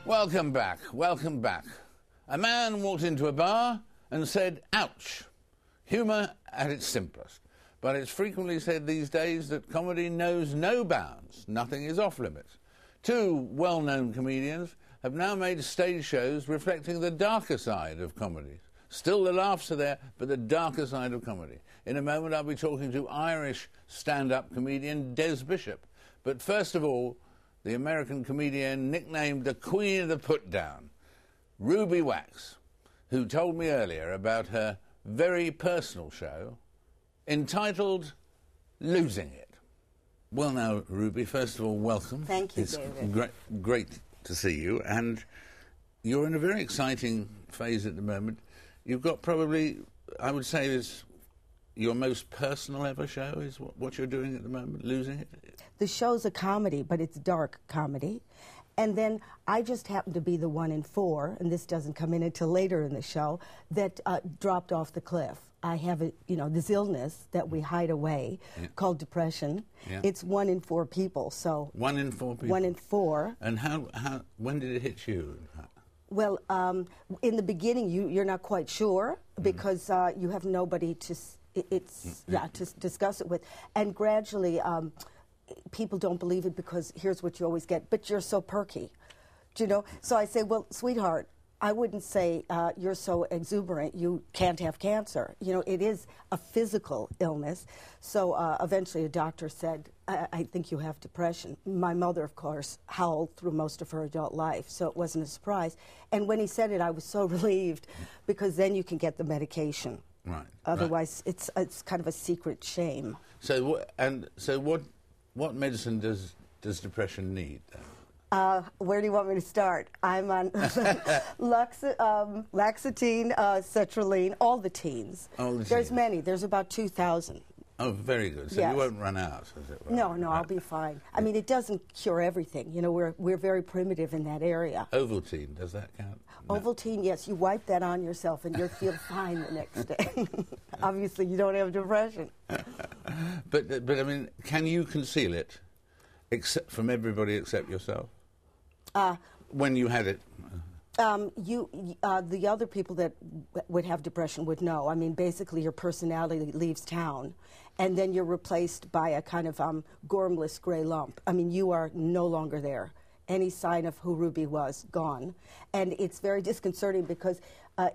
Welcome back, welcome back. A man walked into a bar and said, ouch. Humour at its simplest. But it's frequently said these days that comedy knows no bounds. Nothing is off limits. Two well-known comedians have now made stage shows reflecting the darker side of comedy. Still the laughs are there, but the darker side of comedy. In a moment I'll be talking to Irish stand-up comedian Dez Bishop. But first of all, the American comedian nicknamed the Queen of the Put-Down, Ruby Wax, who told me earlier about her very personal show entitled Losing It. Well now, Ruby, first of all, welcome. Thank you, it's David. Great to see you, and you're in a very exciting phase at the moment. You've got probably, I would say, is your most personal ever show is what you're doing at the moment, Losing It? The show's a comedy, but it's dark comedy. And then I just happen to be the one in four, and this doesn't come in until later in the show, that dropped off the cliff. I have this illness that we hide away called depression. Yeah. It's 1 in 4 people, so... 1 in 4 people? 1 in 4. And when did it hit you? Well, in the beginning, you're not quite sure because you have nobody to... to discuss it with. And gradually, people don't believe it because here's what you always get, but you're so perky, do you know? So I say, well, sweetheart, I wouldn't say you're so exuberant, you can't have cancer. You know, it is a physical illness. So eventually a doctor said, I think you have depression. My mother, of course, howled through most of her adult life, so it wasn't a surprise. And when he said it, I was so relieved because then you can get the medication. Right. Otherwise, it's kind of a secret shame. So what medicine does depression need? Where do you want me to start? I'm on laxatine, sertraline, all the teens. All the There's teens. Many. There's about 2,000. Oh, very good. So yes. You won't run out, as it were. No, I'll be fine. I mean, it doesn't cure everything. You know, we're very primitive in that area. Ovaltine, does that count? No. Ovaltine, yes. You wipe that on yourself and you'll feel fine the next day. Obviously, you don't have depression. But I mean, can you conceal it from everybody except yourself? When you had it? The other people that would have depression would know. I mean, basically, your personality leaves town, and then you're replaced by a kind of gormless gray lump. I mean, you are no longer there. Any sign of who Ruby was, gone. And it's very disconcerting because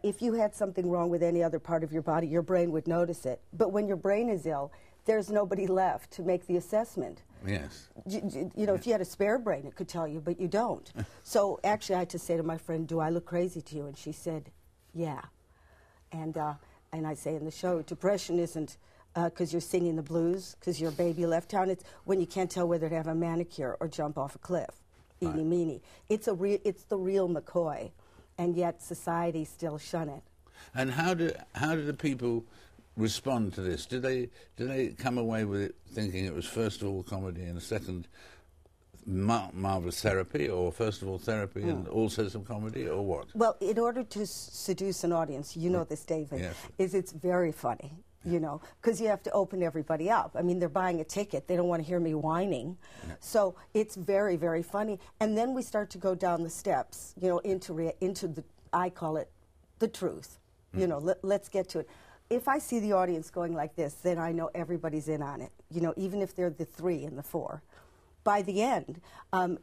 if you had something wrong with any other part of your body, your brain would notice it. But when your brain is ill, there's nobody left to make the assessment. Yes. You know, if you had a spare brain, it could tell you, but you don't. So actually, I had to say to my friend, do I look crazy to you? And she said, yeah. And I say in the show, depression isn't because you're singing the blues, because your baby left town. It's when you can't tell whether to have a manicure or jump off a cliff. Right. Eeny meeny. It's the real McCoy, and yet society still shun it. And how do the people respond to this? Do they come away with it thinking it was first of all comedy and second marvelous therapy, or first of all therapy and also some comedy, or what? Well, in order to seduce an audience, you know this, David, yes. It's very funny. You know, because you have to open everybody up. I mean, they're buying a ticket. They don't want to hear me whining. Yeah. So it's very, very funny. And then we start to go down the steps, you know, into the, I call it, the truth. You know, let's get to it. If I see the audience going like this, then I know everybody's in on it, you know, even if they're the 3 and the 4. By the end,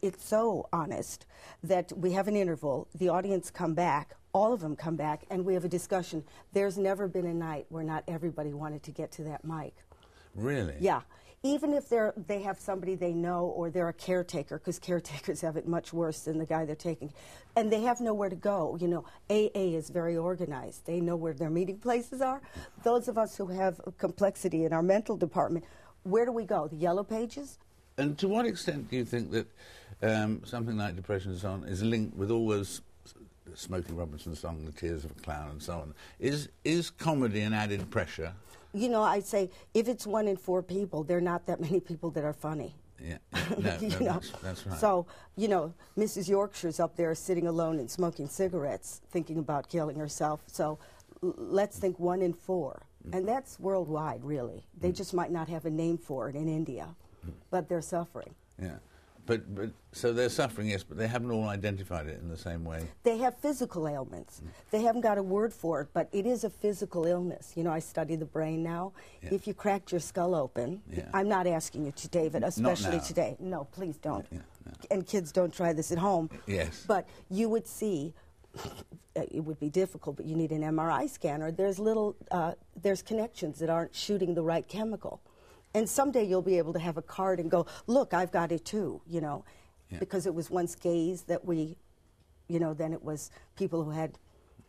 it's so honest that we have an interval, the audience come back, all of them come back, and we have a discussion. There's never been a night where not everybody wanted to get to that mic. Really? Yeah. Even if they have somebody they know, or they're a caretaker, because caretakers have it much worse than the guy they're taking, and they have nowhere to go. You know, AA is very organized. They know where their meeting places are. Those of us who have complexity in our mental department, where do we go? The yellow pages? And to what extent do you think that something like depression and so on is linked with all those Smokey Robinson song, The Tears of a Clown, and so on? Is comedy an added pressure? You know, I'd say if it's 1 in 4 people, there are not that many people that are funny. Yeah, no, that's right. So, you know, Mrs. Yorkshire's up there sitting alone and smoking cigarettes, thinking about killing herself. So let's think 1 in 4. And that's worldwide, really. They just might not have a name for it in India, but they're suffering. Yeah. But so they're suffering, yes, but they haven't all identified it in the same way. They have physical ailments. They haven't got a word for it, but it is a physical illness. You know, I study the brain now. Yeah. If you cracked your skull open, Yeah. I'm not asking you to, David, especially today. No, please don't. Yeah, no. And kids, don't try this at home. Yes. But you would see, it would be difficult, but you need an MRI scanner. There's there's connections that aren't shooting the right chemical. And someday you'll be able to have a card and go, look, I've got it too, you know, because it was once gays that we, you know, then it was people who had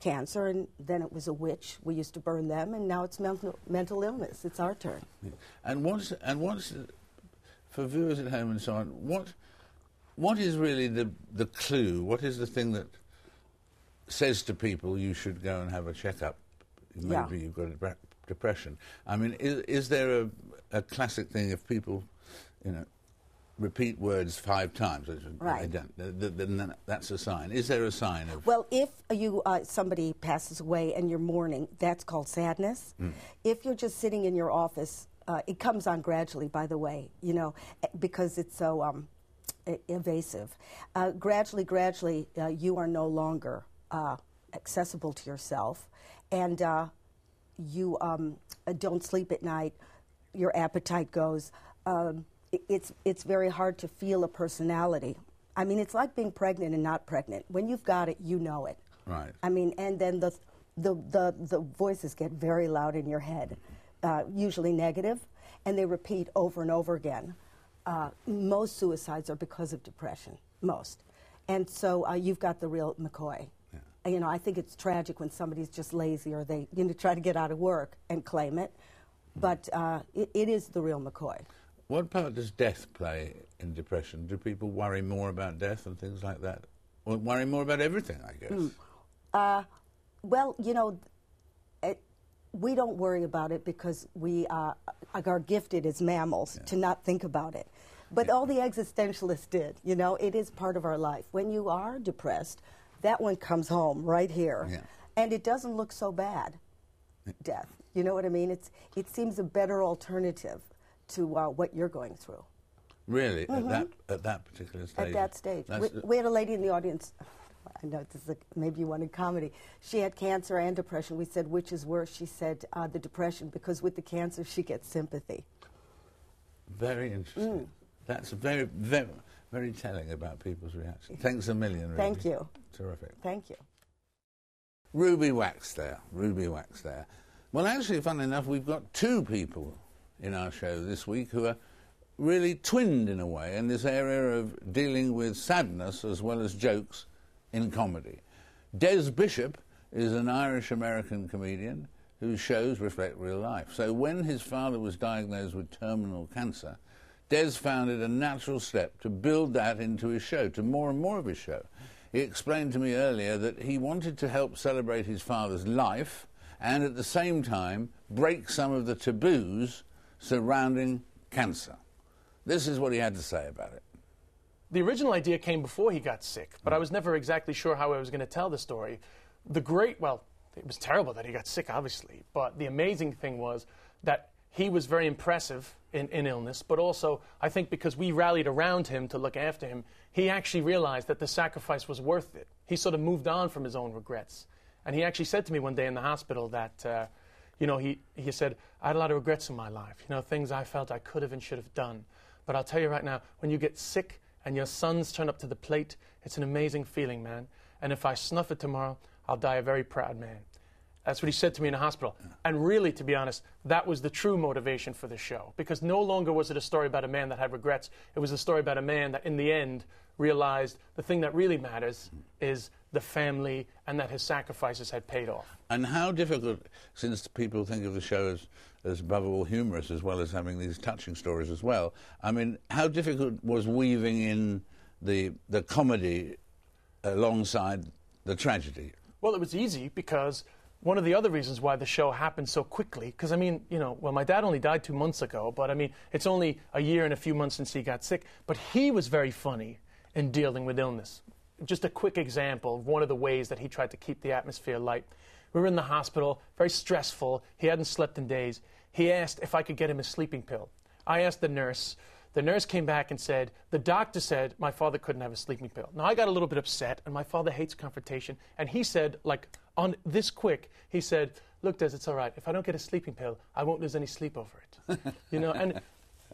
cancer, and then it was a witch. We used to burn them, and now it's mental illness. It's our turn. Yeah. And what's for viewers at home and so on, what is really the clue? What is the thing that says to people you should go and have a checkup? Maybe you've got depression. I mean, is there a classic thing if people, you know, repeat words 5 times? Right. Then that's a sign. Is there a sign of? Well, if somebody passes away and you're mourning, that's called sadness. If you're just sitting in your office, it comes on gradually, by the way, you know, because it's so evasive. Gradually, you are no longer accessible to yourself, and you don't sleep at night. Your appetite goes. It's very hard to feel a personality. I mean, it's like being pregnant and not pregnant. When you've got it, you know it. Right. I mean, and then the voices get very loud in your head, usually negative, and they repeat over and over again. Most suicides are because of depression, most. And so you've got the real McCoy. Yeah. You know, I think it's tragic when somebody's just lazy or they try to get out of work and claim it. But it is the real McCoy. What part does death play in depression? Do people worry more about death and things like that? Or worry more about everything, I guess? Well, you know, we don't worry about it because we are gifted as mammals to not think about it. But all the existentialists did, you know, it is part of our life. When you are depressed, that one comes home right here. Yeah. And it doesn't look so bad, death. You know what I mean? It seems a better alternative to what you're going through. Really? At that particular stage? At that stage. We had a lady in the audience, I know this is maybe you wanted comedy. She had cancer and depression. We said, which is worse? She said the depression, because with the cancer she gets sympathy. Very interesting. That's very, very, very telling about people's reaction. Thanks a million, Ruby. Thank you. Terrific. Thank you. Ruby Wax there. Ruby Wax there. Well, actually, funnily enough, we've got 2 people in our show this week who are really twinned in a way in this area of dealing with sadness as well as jokes in comedy. Dez Bishop is an Irish-American comedian whose shows reflect real life. So when his father was diagnosed with terminal cancer, Dez found it a natural step to build that into his show, to more and more of his show. He explained to me earlier that he wanted to help celebrate his father's life and at the same time break some of the taboos surrounding cancer. This is what he had to say about it. The original idea came before he got sick, but I was never exactly sure how I was going to tell the story. Well, it was terrible that he got sick, obviously, but the amazing thing was that he was very impressive in illness, but also I think because we rallied around him to look after him, he actually realized that the sacrifice was worth it. He sort of moved on from his own regrets. And he actually said to me one day in the hospital that, you know, he said, I had a lot of regrets in my life, you know, things I felt I could have and should have done. But I'll tell you right now, when you get sick and your sons turn up to the plate, it's an amazing feeling, man. And if I snuff it tomorrow, I'll die a very proud man. That's what he said to me in the hospital. And really, to be honest, that was the true motivation for the show. Because no longer was it a story about a man that had regrets. It was a story about a man that, in the end, realized the thing that really matters is the family and that his sacrifices had paid off. And how difficult, since people think of the show as above all humorous as well as having these touching stories as well, I mean, how difficult was weaving in the comedy alongside the tragedy? Well, it was easy because one of the other reasons why the show happened so quickly, because, I mean, you know, well, my dad only died 2 months ago, but, I mean, it's only a year and a few months since he got sick, but he was very funny in dealing with illness. Just a quick example of one of the ways that he tried to keep the atmosphere light. We were in the hospital, very stressful. He hadn't slept in days. He asked if I could get him a sleeping pill. I asked the nurse the nurse came back and said, the doctor said my father couldn't have a sleeping pill. Now, I got a little bit upset, and my father hates confrontation, and he said, like, on this quick, he said, look, Des, it's all right. If I don't get a sleeping pill, I won't lose any sleep over it. You know, and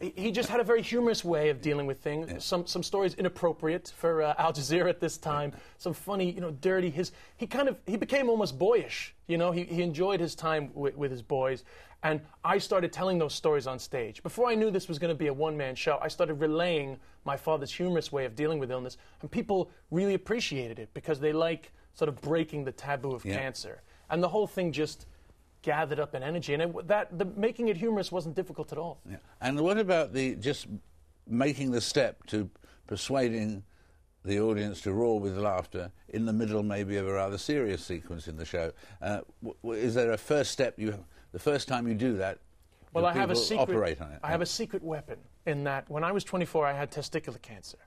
he just had a very humorous way of dealing with things. Yeah. Some stories inappropriate for Al Jazeera at this time. Some funny, you know, dirty. He became almost boyish. You know, he enjoyed his time with his boys. And I started telling those stories on stage. Before I knew this was going to be a one-man show, I started relaying my father's humorous way of dealing with illness. And people really appreciated it because they like sort of breaking the taboo of cancer. And the whole thing just gathered up in energy. And making it humorous wasn't difficult at all. Yeah. And what about just making the step to persuading the audience to roar with laughter in the middle maybe of a rather serious sequence in the show? Is there a first step, the first time you do that, well, I have a secret, operate on it? I have a secret weapon in that when I was 24, I had testicular cancer.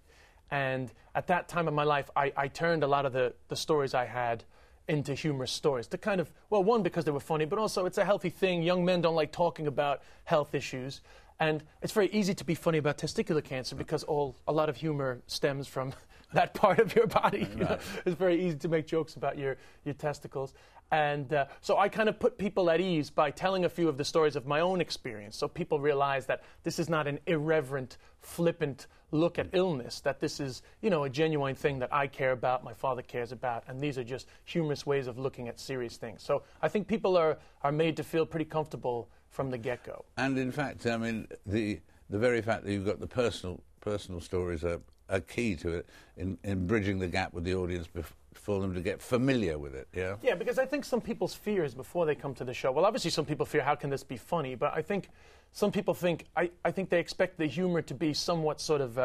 And at that time of my life, I turned a lot of the stories I had into humorous stories to kind of, well, one, because they were funny, but also it's a healthy thing. Young men don't like talking about health issues. And it's very easy to be funny about testicular cancer because a lot of humor stems from that part of your body. You know? It's very easy to make jokes about your testicles. And so I kind of put people at ease by telling a few of the stories of my own experience, so people realize that this is not an irreverent, flippant look at illness, that this is, you know, a genuine thing that I care about, my father cares about, and these are just humorous ways of looking at serious things. So I think people are made to feel pretty comfortable from the get-go. And in fact, I mean, the very fact that you've got the personal stories are key to it in bridging the gap with the audience for them to get familiar with it, yeah? Yeah, because I think some people's fears before they come to the show, well, obviously some people fear, how can this be funny? But I think some people think, I think they expect the humor to be somewhat sort of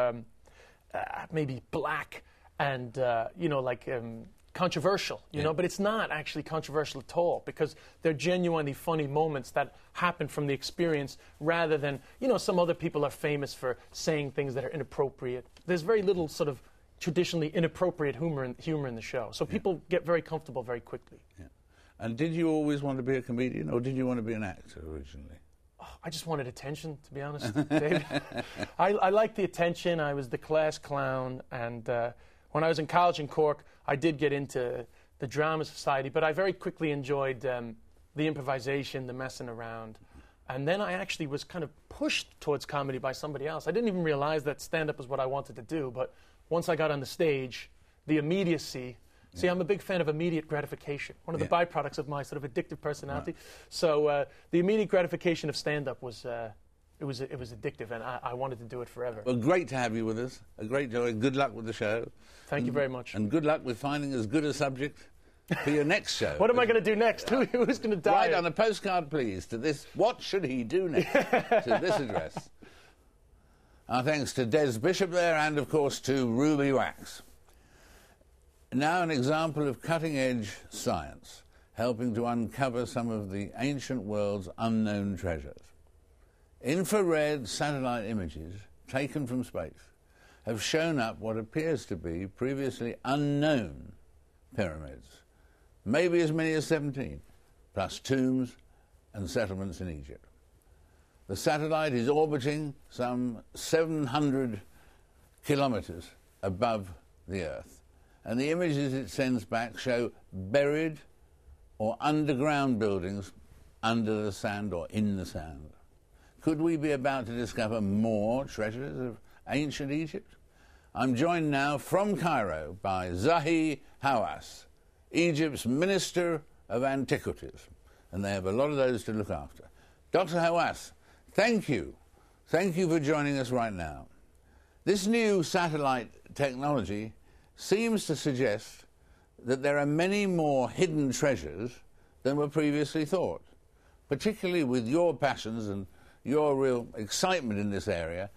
maybe black and, you know, like controversial, you know, but it's not actually controversial at all because they're genuinely funny moments that happen from the experience rather than, you know, some other people are famous for saying things that are inappropriate. There's very little sort of traditionally inappropriate humor in the show. So people get very comfortable very quickly. Yeah. And did you always want to be a comedian or did you want to be an actor originally? Oh, I just wanted attention, to be honest, David. I liked the attention. I was the class clown. And when I was in college in Cork, I did get into the drama society, but I very quickly enjoyed the improvisation, the messing around. And then I actually was kind of pushed towards comedy by somebody else. I didn't even realize that stand-up was what I wanted to do, but once I got on the stage, the immediacy. See, I'm a big fan of immediate gratification, one of the byproducts of my sort of addictive personality. Right. So the immediate gratification of stand-up was, it was addictive, and I wanted to do it forever. Well, great to have you with us. A great joy. Good luck with the show. Thank you very much. And good luck with finding as good a subject for your next show. What am I going to do next? Who's going to die? Write on a postcard, please, to this. What should he do next? To this address. Our thanks to Dez Bishop there and, of course, to Ruby Wax. Now an example of cutting-edge science, helping to uncover some of the ancient world's unknown treasures. Infrared satellite images taken from space have shown up what appears to be previously unknown pyramids, maybe as many as 17, plus tombs and settlements in Egypt. The satellite is orbiting some 700 kilometers above the Earth, and the images it sends back show buried or underground buildings under the sand or in the sand. Could we be about to discover more treasures of ancient Egypt? I'm joined now from Cairo by Zahi Hawass, Egypt's Minister of Antiquities, and they have a lot of those to look after. Dr. Hawass, thank you. Thank you for joining us right now. This new satellite technology seems to suggest that there are many more hidden treasures than were previously thought, particularly with your passions and your real excitement in this area.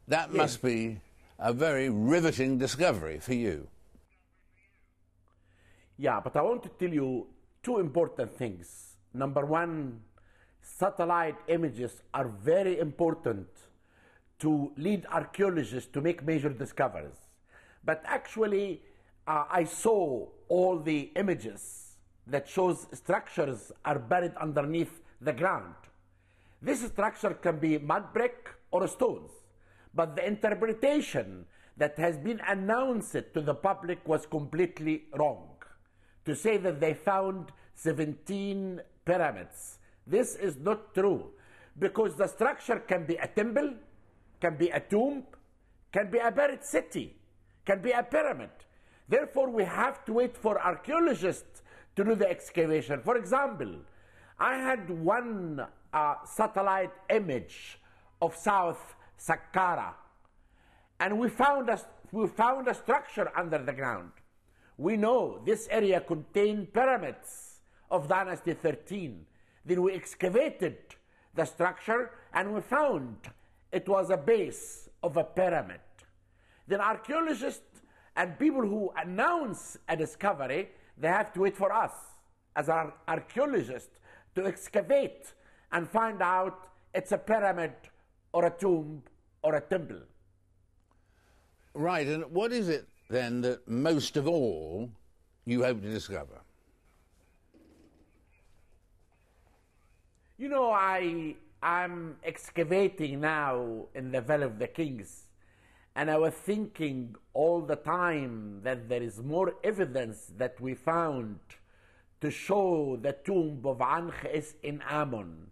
That must be a very riveting discovery for you. Yeah, but I want to tell you two important things. Number one, satellite images are very important to lead archaeologists to make major discoveries. But actually, I saw all the images that shows structures are buried underneath the ground. This structure can be mud brick or stones, but the interpretation that has been announced to the public was completely wrong. To say that they found 17 pyramids. This is not true, because the structure can be a temple, can be a tomb, can be a buried city, can be a pyramid. Therefore, we have to wait for archaeologists to do the excavation. For example, I had one satellite image of South Saqqara, and we found a structure under the ground. We know this area contained pyramids of Dynasty 13. Then we excavated the structure and we found it was a base of a pyramid. Then archaeologists and people who announce a discovery, they have to wait for us as archaeologists to excavate and find out it's a pyramid or a tomb or a temple. Right, and what is it then that most of all you hope to discover? You know, I'm excavating now in the Valley of the Kings, and I was thinking all the time that there is more evidence that we found to show the tomb of Ankh-es in Amun,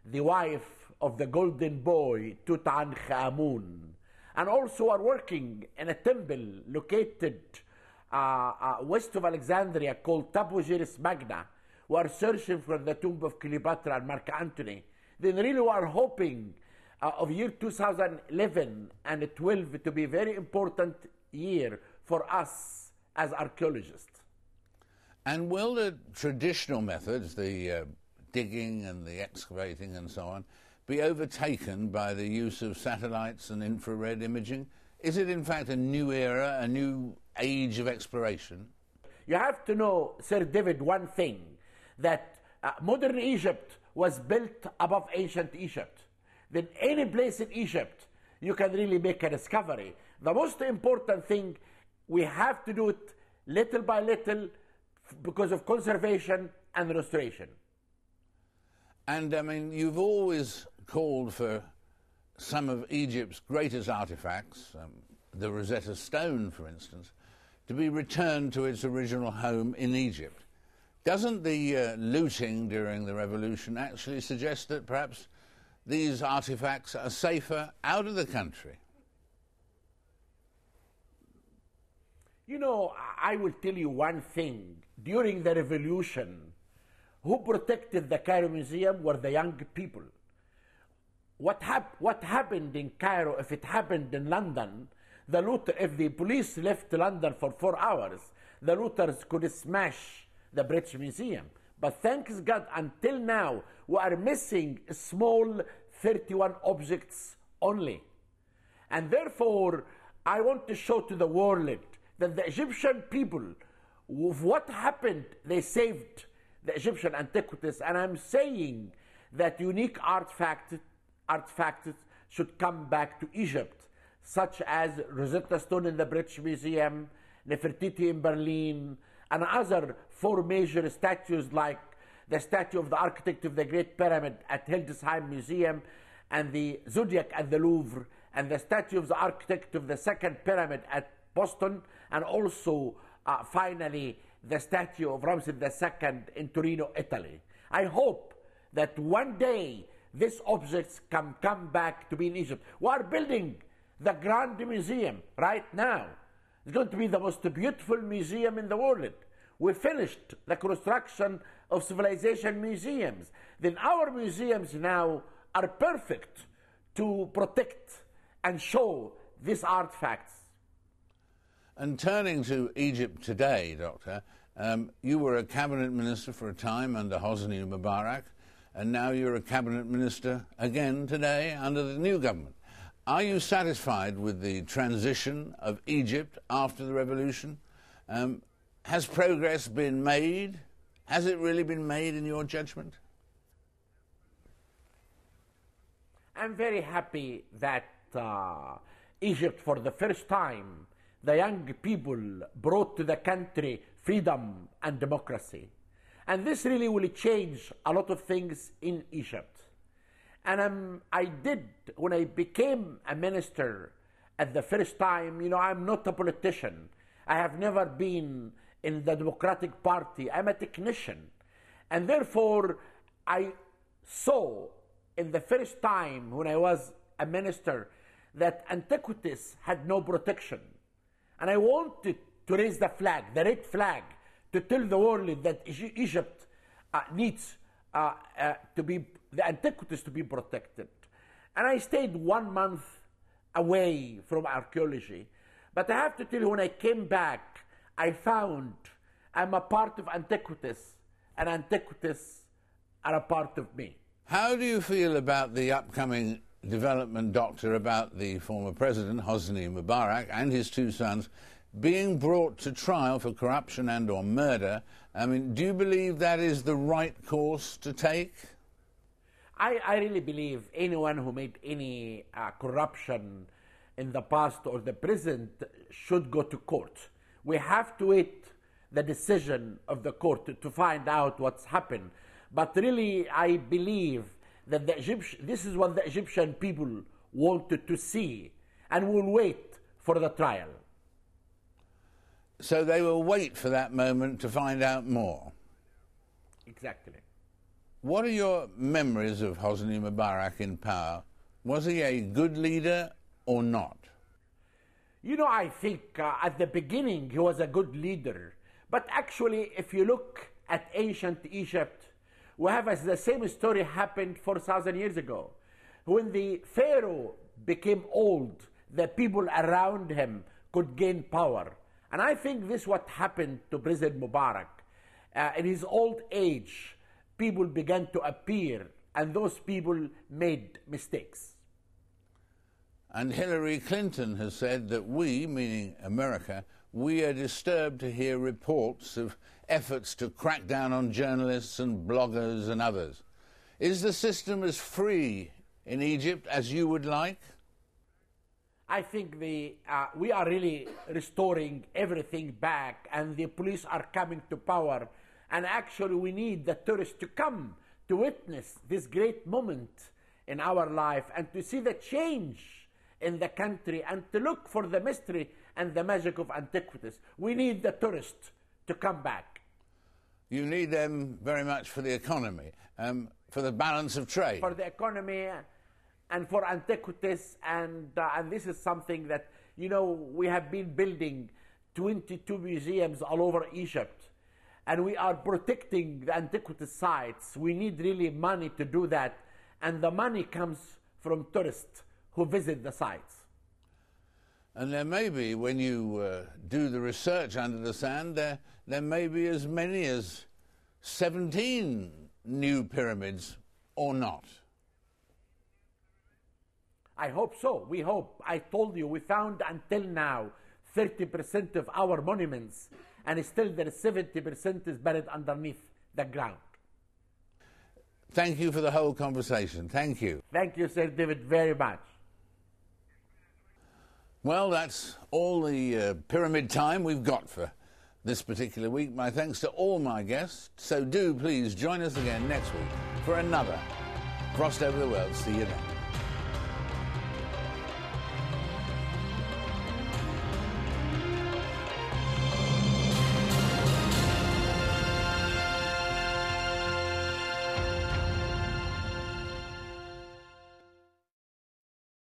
the wife of the golden boy Tutankhamun, and also are working in a temple located west of Alexandria called Tabogeris Magna. We are searching for the tomb of Cleopatra and Mark Antony. Then really we are hoping of year 2011 and 12 to be a very important year for us as archaeologists. And will the traditional methods, the digging and the excavating and so on, be overtaken by the use of satellites and infrared imaging? Is it in fact a new era, a new age of exploration? You have to know, Sir David, one thing, that modern Egypt was built above ancient Egypt. Then any place in Egypt, you can really make a discovery. The most important thing, we have to do it little by little because of conservation and restoration. And I mean, you've always called for some of Egypt's greatest artifacts, the Rosetta Stone, for instance, to be returned to its original home in Egypt. Doesn't the looting during the revolution actually suggest that perhaps these artifacts are safer out of the country? You know, I will tell you one thing. During the revolution, who protected the Cairo Museum were the young people. What happened in Cairo, if it happened in London, if the police left London for 4 hours, the looters could smash the British Museum. But thanks God, until now, we are missing small 31 objects only. And therefore, I want to show to the world that the Egyptian people, with what happened, they saved the Egyptian antiquities. And I'm saying that unique artifacts should come back to Egypt, such as Rosetta Stone in the British Museum, Nefertiti in Berlin, and other 4 major statues like the statue of the architect of the Great Pyramid at Hildesheim Museum, and the Zodiac at the Louvre, and the statue of the architect of the Second Pyramid at Boston, and also finally the statue of Ramses II in Torino, Italy. I hope that one day these objects can come back to be in Egypt. We are building the Grand Museum right now. It's going to be the most beautiful museum in the world. We finished the construction of civilization museums. Then our museums now are perfect to protect and show these artifacts. And turning to Egypt today, Doctor, you were a cabinet minister for a time under Hosni Mubarak, and now you're a cabinet minister again today under the new government. Are you satisfied with the transition of Egypt after the revolution? Has progress been made? Has it really been made in your judgment? I'm very happy that Egypt, for the first time, the young people brought to the country freedom and democracy. And this really will change a lot of things in Egypt. And I did, when I became a minister at the first time, I'm not a politician. I have never been in the Democratic Party. I'm a technician. And therefore, I saw in the first time when I was a minister that antiquities had no protection. And I wanted to raise the flag, the red flag, to tell the world that Egypt needs the antiquities to be protected. And I stayed 1 month away from archaeology. But I have to tell you, when I came back, I found I'm a part of antiquities, and antiquities are a part of me. How do you feel about the upcoming development, Doctor, about the former president, Hosni Mubarak, and his two sons being brought to trial for corruption and or murder? I mean, do you believe that is the right course to take? I really believe anyone who made any corruption in the past or the present should go to court. We have to wait the decision of the court to find out what's happened. But really, I believe that this is what the Egyptian people wanted to see, and will wait for the trial. So they will wait for that moment to find out more? Exactly. What are your memories of Hosni Mubarak in power? Was he a good leader or not? I think at the beginning he was a good leader. But actually, if you look at ancient Egypt, we have the same story happened 4,000 years ago. When the Pharaoh became old, the people around him could gain power. And I think this is what happened to President Mubarak. In his old age, people began to appear, and those people made mistakes. And Hillary Clinton has said that we, meaning America, we are disturbed to hear reports of efforts to crack down on journalists and bloggers and others. Is the system as free in Egypt as you would like? I think we are really restoring everything back, and the police are coming to power. And actually, we need the tourists to come to witness this great moment in our life and to see the change in the country and to look for the mystery and the magic of antiquities. We need the tourists to come back. You need them very much for the economy, for the balance of trade. For the economy and for antiquities, and this is something that, we have been building 22 museums all over Egypt, and we are protecting the antiquity sites. We need really money to do that, and the money comes from tourists who visit the sites. And there may be, when you do the research under the sand, there may be as many as 17 new pyramids, or not. I hope so. We hope. I told you, we found until now 30% of our monuments, and still there is 70% is buried underneath the ground. Thank you for the whole conversation. Thank you. Thank you, Sir David, very much. Well, that's all the pyramid time we've got for this particular week. My thanks to all my guests. So do please join us again next week for another Crossed Over the World. See you then.